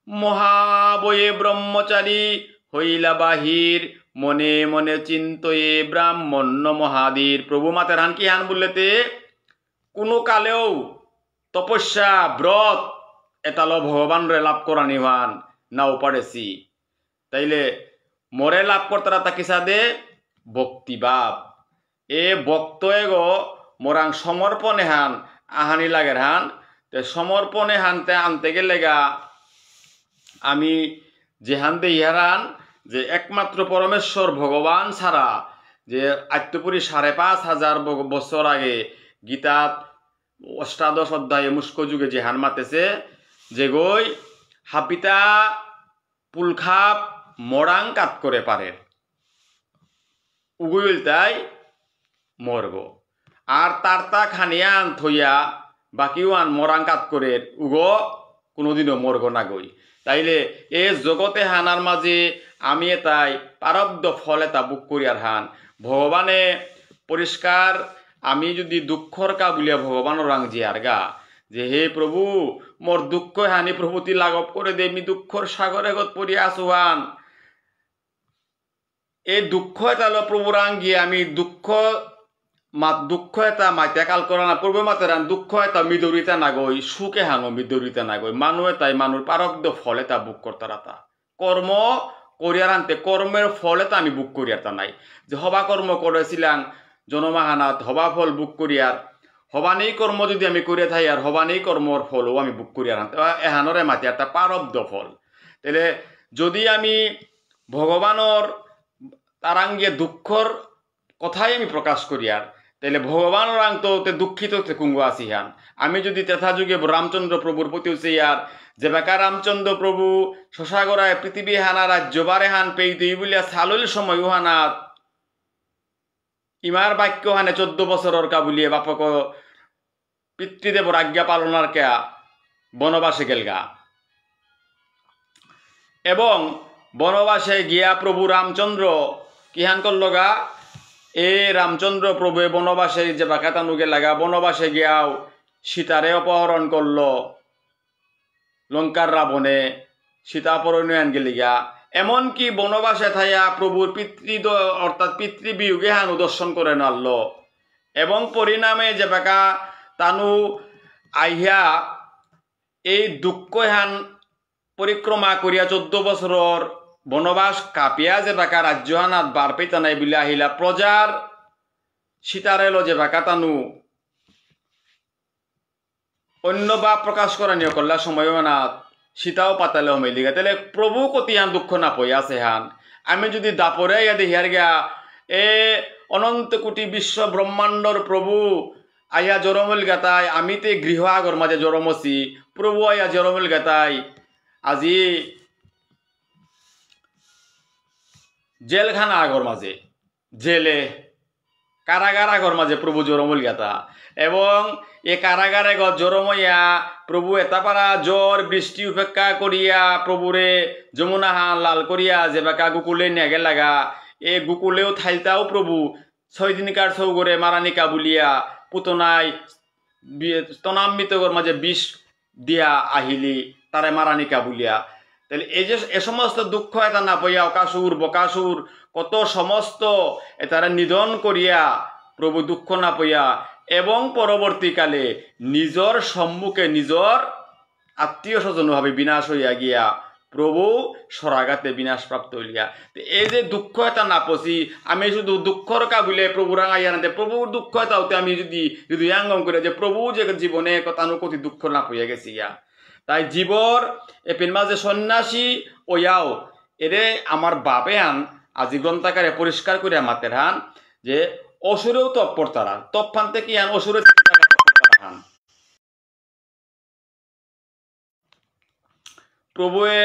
মহাবয়ে ব্রহ্মচারী হইলা বাহির মনে মনে চিন্তয়ে ব্রাহ্মণ্য মহাদীর প্রভু মাতের হান কি হান বললেতে কোনো কালেও তপস্যা ব্রত এতালো ভগবান রে লাভ করা নিহান নাও পারেছি তাইলে মরে লাভ করতারা তাকি সাদে ভক্তিভাব এ ভক্ত এগো মোরাং সমর্পণে হান আহানি লাগের হান তে সমর্পণে হানতে আনতে গেলে গা আমি যে হানতে ইহারান যে একমাত্র পরমেশ্বর ভগবান ছাড়া যে আত্মপুরী ৫,৫০০ বছর আগে গীতাত অষ্টাদশ অধ্যায়ে মুস্ক যুগে যে হান মাতেছে যে গই হাপিতা পুলখাপ মরাং কাত করে পারে উগুইল তাই মরব আর তারতা খানিয়ান থইয়া বাকিও আন মরাং কাত করে উগো কোনোদিনও মরগ না গই তাইলে এ জগতে হানার মাঝে আমি এটাই পারব্দ ফল এটা বুক করিয়ার হান ভগবানে পরিষ্কার আমি যদি দুঃখর কা বলিয়া ভগবান রাং জিয়ার গা যে হে প্রভু মোর দুঃখ হানি প্রভুতি লাঘব করে দে আমি দুঃখর সাগরে গত পড়িয়া আসুহান এই দুঃখ এটা হলো প্রভু রাং গিয়ে আমি দুঃখ এটা মাইতে কাল করা না পূর্ব মাতে রান দুঃখ এটা মিদরিতা না গই সুখে হানো মিদরিতা না গই মানুষ তাই মানুষ পারব্দ ফল এটা বুক করতারা তা কর্ম করিয়ার আনতে কর্মের ফল এটা আমি বুক করিয়ার তা নাই যে হবা কর্ম করেছিলাম জনমাহানাত হবা ফল বুক করিয়ার হবানেই কর্ম যদি আমি করিয়া থাই আর হবানেই কর্মর ফলও আমি বুক করিয়ার আনতে এহানরে মাতি একটা পারব্দ ফল তাহলে যদি আমি ভগবানর তারাঙ্গে দুঃখর কথাই আমি প্রকাশ করিয়ার তাইলে ভগবান রাং তো দুঃখিত কুঙ্গ আসি হান আমি যদি তেথা যুগে রামচন্দ্র প্রভুর প্রতি ইয়ার যে বেকা রামচন্দ্র প্রভু শশাগরায় পৃথিবী হানা রাজ্য বারে হান পেই দুই বলিয়া সালুল সময় হানাত ইমার বাক্য হানে 14 বছরের কা বলিয়ে বাপক পিতৃদেবর আজ্ঞা পালনার কে বনবাসে গেলগা এবং বনবাসে গিয়া প্রভু রামচন্দ্র কিহান করলগা এ রামচন্দ্র প্রভু বনবাসে যে বাকাতানুকে লাগা বনবাসে গিয়াও সীতারে অপহরণ করল লঙ্কার রাবণে সীতাপরণয়ন গেলিগা এমনকি বনবাসে থাইয়া প্রভুর অর্থাৎ পিতৃবিয়োগে হানু দর্শন করে নারল এবং পরিণামে যে বাকা তানু আইহা এই দুঃখ হান পরিক্রমা করিয়া 14 বছরের বনবাস কাপিয়া যে বাকা রাজ্য হানাত বার পেতা নাই বলে আহিলা প্রজার সীতারেল যে বাকা তানু অন্য বা প্রকাশ করা নিয়ে করলা সময় না সীতাও পাতালে হমেলিগা তাহলে প্রভু কতি হান দুঃখ না পই আছে হান আমি যদি দাপরে ইয়া দেখিয়ার গিয়া এ অনন্ত কোটি বিশ্ব ব্রহ্মাণ্ডর প্রভু আইয়া জরমল গাতাই আমি তে গৃহ আগর মাঝে জরমছি প্রভু আইয়া জরমল গাতাই আজি জেলখানা আগর মাঝে জেলে কারাগার আগর মাঝে প্রভু জরমল গাতা এবং এ কারাগারে জরমইয়া প্রভু এতাপারা জ্বর বৃষ্টি উপেক্ষা করিয়া প্রভুরে যমুনা হান লাল করিয়া যে বাকা গুকুলে নেগে লাগা এ গুকুলেও থাইতাও প্রভু 6 দিনকার সৌগরে মারানিকা বলিয়া পুতনায় স্তনাম্বিতগর মাঝে বিষ দিয়া আহিলি তারে মারানিকা বলিয়া তাহলে এই যে এ সমস্ত দুঃখ এটা না পাইয়া অকাসুর বকাসুর কত সমস্ত এটারে নিধন করিয়া প্রভু দুঃখ না পাইয়া এবং পরবর্তীকালে নিজর সম্মুখে নিজর আত্মীয় স্বজন ভাবে বিনাশ হইয়া গিয়া প্রভু সরাগাতে বিনাশ প্রাপ্ত হইয়া এই যে দুঃখ এটা না পছি আমি শুধু দুঃখর কা বলে প্রভু রাঙাইয়া না প্রভুর দুঃখ এটা হতে আমি যদি আঙ্গম করে যে প্রভু যে জীবনে কতানুকতি দুঃখ না পইয়া গেছি ইয়া তাই জীবর এপিন মাঝে সন্ন্যাসী ওয়াও এরে আমার বাপে হান আজি গ্রন্থাকারে পরিষ্কার করে মাতের হান যে অসুরেও তৎপর তারা তৎফান থেকে হান অসুরের হান প্রভুয়ে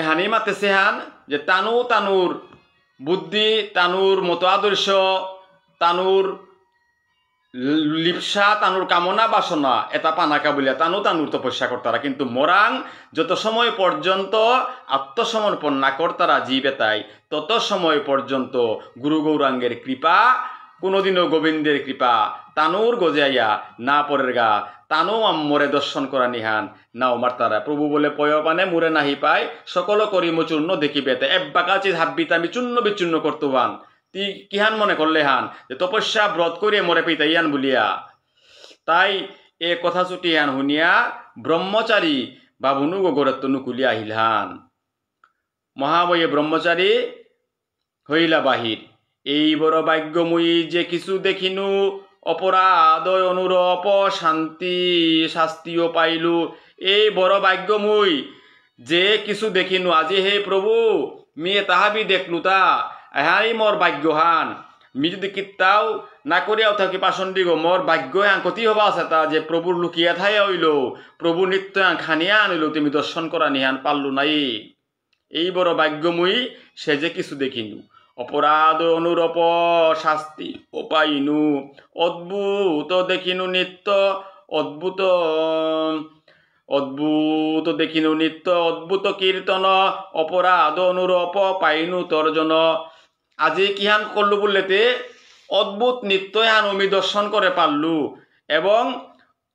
হানি মাতেছে হান যে তানুর বুদ্ধি তানুর মতো আদর্শ তানুর লিপসা তানুর কামনা বাসনা এটা পানাকা বলিয়া তানুর তপস্যা করতারা কিন্তু মরাং যত সময় পর্যন্ত আত্মসমর্পণ না করতারা জীবে তাই তত সময় পর্যন্ত গুরু গৌরাঙ্গের কৃপা কোনোদিনও গোবিন্দের কৃপা তানুর গজাইয়া না পরের গা তানু মরে দর্শন করা নিহান নাও মারতারা প্রভু বলে পয়পানে মুরে নাহি পায় সকল করি মুচূর্ণ দেখিবে এব্বা কাছে হাব্বিতে আমি চূর্ণ বিচূর্ণ করতুবান তি কিহান মনে করলে হান যে তপস্যা ব্রত করিয়া মরে পিতাইয়ান বলিয়া তাই এ কথা ছুটি হান শুনিয়া ব্রহ্মচারী বাবুনু গগরত্ব নুকুলি আহিলহান মহাবয়ে ব্রহ্মচারী হইলা বাহির এই বড় ভাগ্যময়ী যে কিছু দেখিনু অপরাধ অনুরূপ শান্তি শাস্তিও পাইলু এই বড় ভাগ্যময়ী যে কিছু দেখিনু আজি হে প্রভু মিয়ে তাহাবি দেখলু তা এহাই মোর ভাগ্যহান মি যদি কিত্তাও না করিয়াও থাকি পাশন দিগ মোর ভাগ্য কতি হবা আছে তা যে প্রভুর লুকিয়া থাই হইল প্রভু নিত্য খানিয়া আনিল তুমি দর্শন করা নিহান পারলু নাই এই বড় ভাগ্যময়ী সে যে কিছু দেখিনু অপরাধ অনুরূপ শাস্তি ও পাইনু অদ্ভুত দেখিনু নিত্য অদ্ভুত অদ্ভুত দেখিনু নিত্য অদ্ভুত কীর্তন অপরাধ অনুরূপ পাইনু তর্জন আজি কিহান করলু বললেতে অদ্ভুত নিত্য হান আমি দর্শন করে পারলু এবং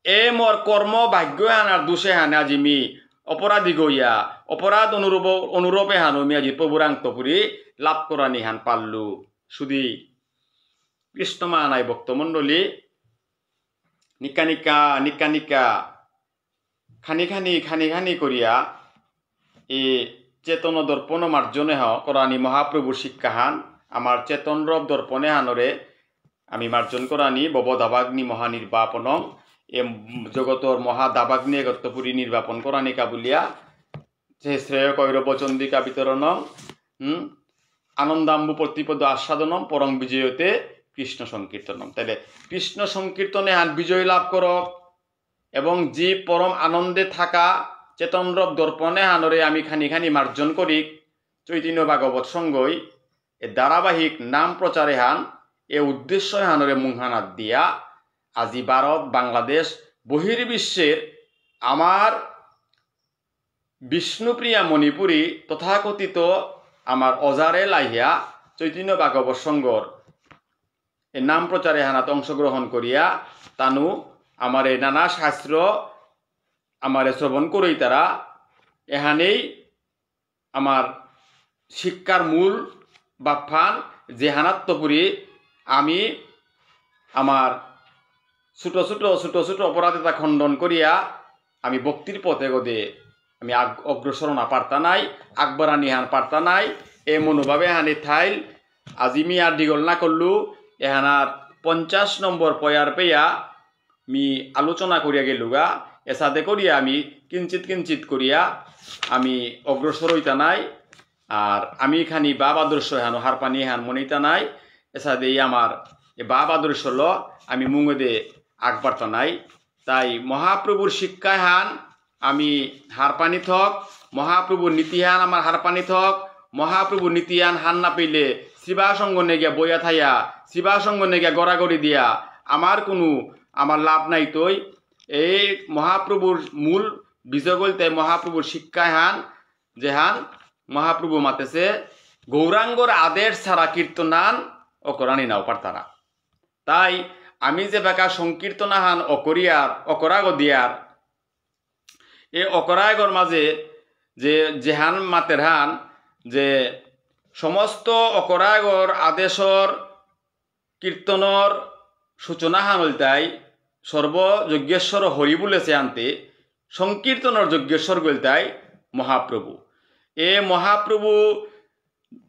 এ মোর কর্ম ভাগ্য হানার দোষে হানে আজি মি অপরাধী গইয়া অপরাধ অনুরূপে হান আমি আজি প্রভুরাংতপুরী লাভ করা নিহান পারলু শুধু কৃষ্ণমা নাই ভক্তমণ্ডলী নিকা নিকা খানি খানি করিয়া এ চেতন দর্পণ মার্জনে করানি মহাপ্রভুর শিক্ষাহান আমার চেতন রব দর্পণে হানরে আমি মার্জন করানি ববদাবাগ্নি মহানির্বাপন এ জগতর মহাদাবাগ্নি একত্রপুরী নির্বাপন করানি কাবুলিয়া সে শ্রেয় কৈরব চন্দিকা বিতরণ আনন্দাম্বু প্রতিপদ আস্বাদনম পরম বিজয়তে কৃষ্ণ সংকীর্তনম তাইলে কৃষ্ণ সংকীর্তনে হান বিজয় লাভ করক এবং জীব পরম আনন্দে থাকা চেতনরব দর্পণে হানরে আমি খানি মার্জন করি চৈতন্য ভাগবত সঙ্গই এ ধারাবাহিক নাম প্রচারে হান এ উদ্দেশ্য হানরে মুহানাত দিয়া আজি ভারত বাংলাদেশ বহির্বিশ্বের আমার বিষ্ণুপ্রিয়া মণিপুরী তথাকথিত আমার অজারে লাইহিয়া চৈতন্য ভাগবত সঙ্গর এ নাম প্রচারে হানাত অংশগ্রহণ করিয়া তানু আমার এই নানা শাস্ত্র আমার শ্রবণ করেই তারা এহানেই আমার শিক্ষার মূল বাফান যে হানাত্মপুরী আমি আমার ছোট ছোট অপরাধিতা খণ্ডন করিয়া আমি ভক্তির পথে গদে আমি অগ্রসর না পারতা নাই আকবরা নিহান পারতা নাই এ মনোভাবে হানি থাইল আজি মি আর দিগল না করলু এহানার 50 নম্বর পয়ার পেয়া মি আলোচনা করিয়া গেলুগা এসাদে করিয়া আমি কিঞ্চিত করিয়া আমি অগ্রসর হইতা নাই আর আমি খানি বাব আদর্শ হানো হার পানি হান মনিতা নাই এসাদে আমার এ বাব আদর্শ ল আমি মুঙদে আগবার্তা নাই তাই মহাপ্রভুর শিক্ষায় হান আমি হার পানি থক মহাপ্রভুর নীতিহান আমার হার পানি থক মহাপ্রভুর নীতিহান হান না পেলে শিবাসঙ্গ নেগিয়া বইয়া থাইয়া শিবাসঙ্গ নেগিয়া গড়াগড়ি দিয়া আমার লাভ নাই তৈ এই মহাপ্রভুর মূল বিজয় বলতে মহাপ্রভুর শিক্ষায় হান যে হান মহাপ্রভু মাতেছে গৌরাঙ্গর আদেশ ছাড়া কীর্তনান অকরানি নাও পারতারা তাই আমি যে বেকা সংকীর্তনা হান অকরাগ দিয়ার এই অকরাগর মাঝে যে হান মাতের হান যে সমস্ত অকরাগর আদেশর কীর্তনর সূচনা হান হলতাই সর্বযজ্ঞেশ্বর হরি বলেছে আনতে সংকীর্তনর যজ্ঞেশ্বর গলতাই মহাপ্রভু এ মহাপ্রভু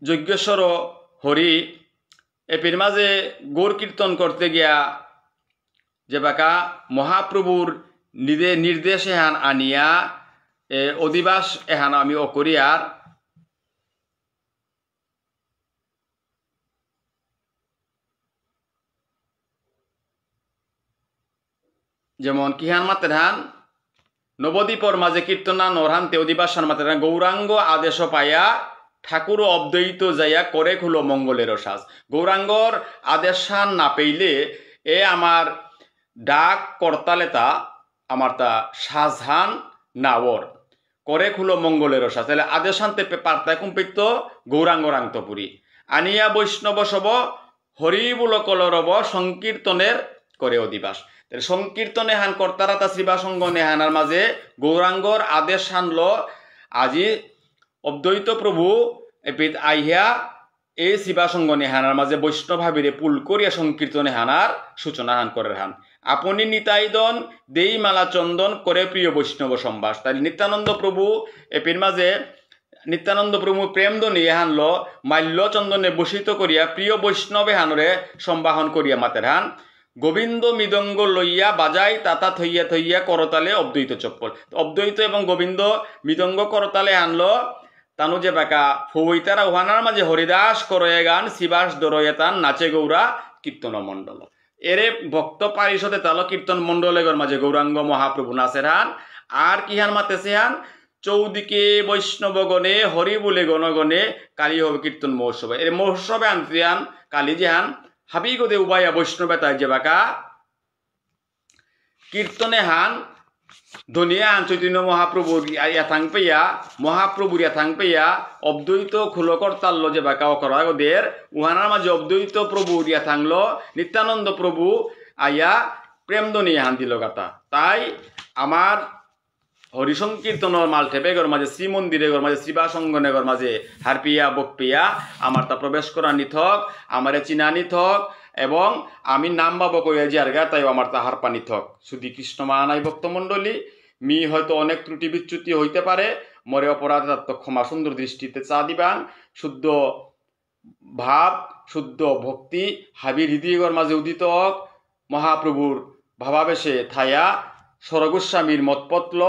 যজ্ঞেশ্বর হরি এপির মাঝে গৌর কীর্তন করতে গিয়া যে বাকা মহাপ্রভুর নির্দেশ এহান আনিয়া অধিবাস এহান আমি অকরিয়ার যেমন কিহান মাতের হান নবদ্বীপর মাঝে কীর্তনা নরহান্তে অধিবাসান মাতের হান গৌরাঙ্গ আদেশ পাইয়া ঠাকুর অদ্বৈত যাইয়া করে খুলো মঙ্গলের সাজ গৌরাঙ্গর আদেশান না পেইলে এ আমার ডাক করতালেতা আমার তা সাজহান নাওর করে খুলো মঙ্গলের সাজ তাহলে আদেশান্তে পার্তায় কুম্পিত গৌরাঙ্গ রাংতপুরী আনিয়া বৈষ্ণব সব হরিবুল কলরব সংকীর্তনের করে অধিবাস সংকীর্তনে হান কর্তারা তা শ্রীবাসঙ্গ নেহানার মাঝে গৌরাঙ্গর আদেশ হানল আজি অদ্বৈত প্রভু এপিত আইহা এই শিবাসঙ্গ নেহানার মাঝে বৈষ্ণভাবিরে পুল করিয়া সংকীর্তনে হানার সূচনা হান করে হান আপনি নিতাইদন দেই মালা চন্দন করে প্রিয় বৈষ্ণব সম্বাস। তাই নিত্যানন্দ প্রভু এপির মাঝে নিত্যানন্দ প্রভু প্রেমধ্বনি হানল মাল্য চন্দনে বসিত করিয়া প্রিয় বৈষ্ণবে হানরে সম্বাহন করিয়া মাতের হান গোবিন্দ মৃদঙ্গ লইয়া বাজাই তাতা থইয়া থইয়া করতালে অদ্বৈত চপ্পল। অদ্বৈত এবং গোবিন্দ মৃদঙ্গ করতালে আনলো তানু যে বাঁকা ফইতারা ওহানার মাঝে হরিদাস করয়ে গান শিবাস দরয়ে তান নাচে গৌরা কীর্তন মণ্ডল। এরে ভক্ত পারিষদে তালো কীর্তন মণ্ডলেগর মাঝে গৌরাঙ্গ মহাপ্রভু নাচের হান আর কি হান মাতেছে হান চৌদিকে বৈষ্ণবগণে হরি বলে গণগণে কালী হবে কীর্তন মহোৎসবে। এর মহোৎসবে আনতে হান কালী যে হান হাবিগদে উবাইয়া বৈষ্ণবে তাই যে বাঁকা কীর্তনে হান ধনিয়া হান চৈতন্য মহাপ্রভুর ইয়াথাং পেয়া মহাপ্রভুর ইয়াথাং পেয়া অদ্বৈত খুলকর্তাল্য যে বাঁকা অকরাগদের উহানার মাঝে অদ্বৈত প্রভুর ইয়াথাংল নিত্যানন্দ প্রভু আইয়া প্রেম ধনিয়া হান দিল গাতা। তাই আমার হরিসংকীর্তনের মালঠেপেগর মাঝে শ্রীমন্দিরেগর মাঝে শ্রীবাসঙ্গনেগর মাঝে হারপিয়া বকপিয়া আমার তা প্রবেশ করা নিথক আমারে চিনা নিথক এবং আমি নাম বাবা কইয়া যে আরগা তাই আমার তা হারপা নিথক। শুধু কৃষ্ণ মানাই ভক্তমণ্ডলী মি হয়তো অনেক ত্রুটি বিচ্যুতি হইতে পারে মরে অপরাধে তার ক্ষমা সুন্দর দৃষ্টিতে চা দিবান। শুদ্ধ ভাব শুদ্ধ ভক্তি হাবির হৃদয়গর মাঝে উদিত হক মহাপ্রভুর ভাবাবেশে থায়া সরগোস্বামীর মতপত্ল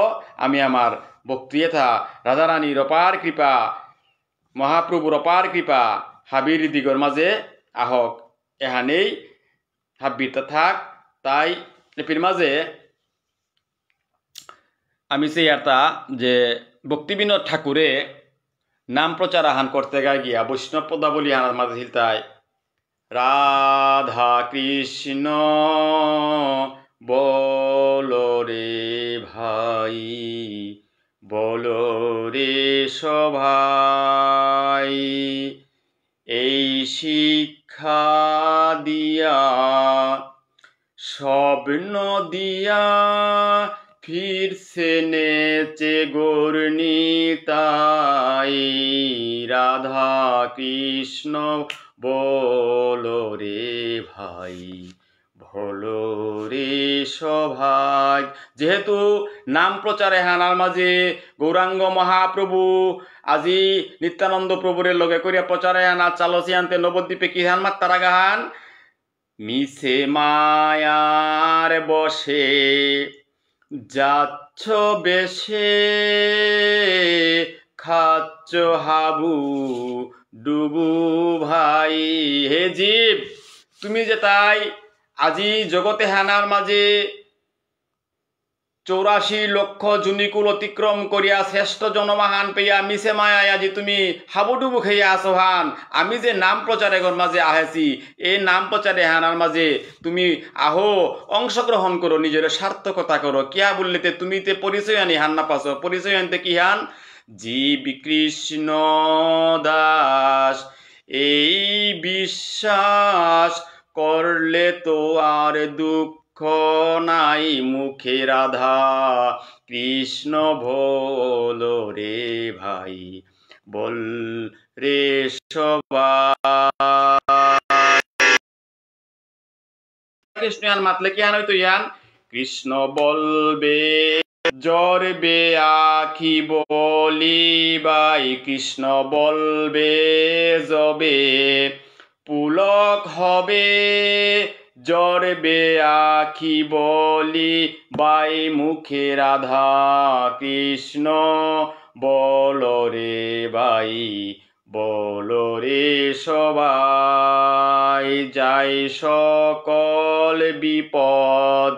আমি আমার বক্তৃতা রাধারানীর অপার কৃপা মহাপ্রভুর অপার কৃপা হাবির দিগর মাঝে আহক এহানেই হাব্বিরটা থাক। তাই এপির মাঝে আমি সেই একটা যে ভক্তিবিনোদ ঠাকুরে নাম প্রচার আহান করতে গিয়া বৈষ্ণব পদাবলী আনার মাঝে হিলতায় রাধা কৃষ্ণ বলো রে ভাই বলো রে সভাই এই শিক্ষা দিয়া স্বপ্ন দিয়া ফিরছে নেচে গৌরনীতাই রাধা কৃষ্ণ বলো রে ভাই বলো রে সভাই। যেহেতু নাম প্রচারে হানার মাঝে গৌরাঙ্গ মহাপ্রভু আজি নিত্যানন্দ প্রভুরে লগে করিয়া প্রচারে আনা চালসি আনতে নবদ্বীপে কি হান মাত্তারা গাহান মিছে মায়ার বসে যাচ্ছ বেশে খাচ্ছ হাবু ডুবু ভাই। হে জীব তুমি যে তাই আজি জগতে হানার মাঝে 84 লক্ষ জুনিকুল অতিক্রম করিয়া শ্রেষ্ঠ জনমাহান পেয়া মিছে মায়ায় আজি তুমি হাবুডুবু খাইয়া আসো হান। আমি যে নাম প্রচারে ঘর মাঝে আহেছি এই নাম প্রচারে হানার মাঝে তুমি আহো অংশগ্রহণ করো নিজের সার্থকতা করো কিয়া বললেতে তুমি তে পরিচয় আনি হান না পাছো পরিচয় আনতে কি হান জীব কৃষ্ণ দাস এই বিশ্বাস করলে তো আর দুঃখ নাই মুখে রাধা কৃষ্ণ বলো রে ভাই বল রে কৃষ্ণ ইয়ান মাতলে কি আন হইতো ইয়ান কৃষ্ণ বলবে জরবে আখি বলিবাই কৃষ্ণ বলবে যবে পুলক হবে জরবে আখি বলি বাই মুখে রাধা কৃষ্ণ বলো রে বাই বলো রে সবাই যাই সকল বিপদ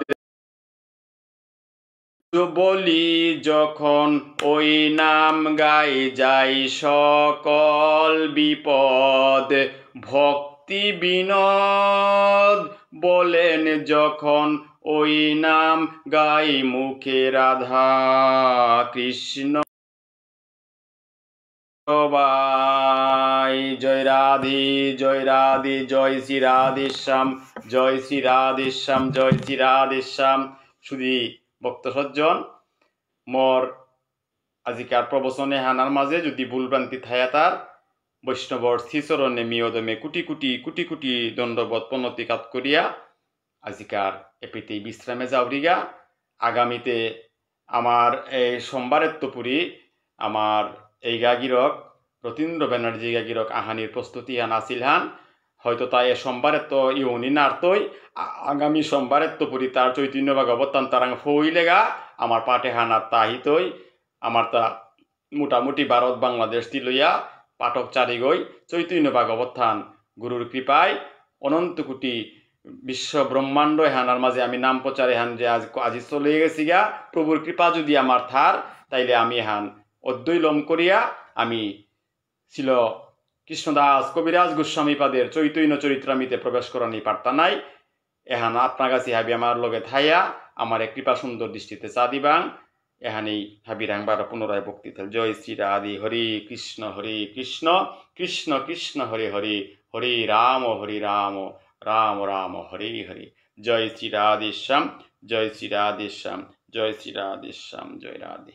বলি যখন ওই নাম গাই যাই সকল বিপদ ভক্তি বিনোদ বলেন যখন ওই নাম গাই মুখে রাধা কৃষ্ণ সবাই। জয় রাধি জয় রাধি জয় শ্রী রাধেশ্যাম জয় শ্রী রাধেশ্যাম জয় শ্রী রাধেশ্যাম। শুধু ভক্ত সজ্জন মোর আজিকার প্রবচনে হানার মাঝে যদি ভুলভ্রান্তি থায়া তার বৈষ্ণবর শ্রীচরণে মিয়দমে কুটি কুটি কুটি কুটি দণ্ডবত প্রণতিকাত করিয়া আজিকার এপিতে বিশ্রামে যাওরিগা আগামীতে আমার এই সোমবারের তপুরি আমার এই গাগিরক রতীন্দ্র ব্যানার্জি গাগিরক আহানির প্রস্তুতি হান আসিল হান হয়তো তাই সোমবারের তো ইউনি নারতই আগামী সোমবারের তপুরি তার চৈতন্য বা অবতান তারাং ফইলেগা আমার পাঠে হানার তাহিতই আমার তা মোটামুটি ভারত বাংলাদেশ তিলইয়া পাঠক চারিগই চৈতন্য ভাগবত গুরুর কৃপায় অনন্ত কোটি বিশ্ব ব্রহ্মাণ্ড হানার মাঝে আমি নাম প্রচারে হান যে আজি চলে গেছি গা প্রভুর কৃপা যদি আমার থার তাইলে আমি হান অদ্বৈলম করিয়া আমি ছিল কৃষ্ণদাস কবিরাজ গোস্বামী পাদের চৈতন্য চরিত্রামিতে প্রবেশ করানি পারতা নাই এহান আপনার কাছে হাবি আমার লগে থাইয়া আমার এক কৃপা সুন্দর দৃষ্টিতে চা দিবাং এহানেই হাবিরাংবার পুনরায় বক্তৃতা জয় শ্রী রাধে হরে কৃষ্ণ কৃষ্ণ কৃষ্ণ হরে হরে হরে রাম রাম রাম হরে হরে জয় শ্রী রাধেশ্যাম জয় শ্রী রাধেশ্যাম জয় শ্রী রাধেশ্যাম জয় রাধে।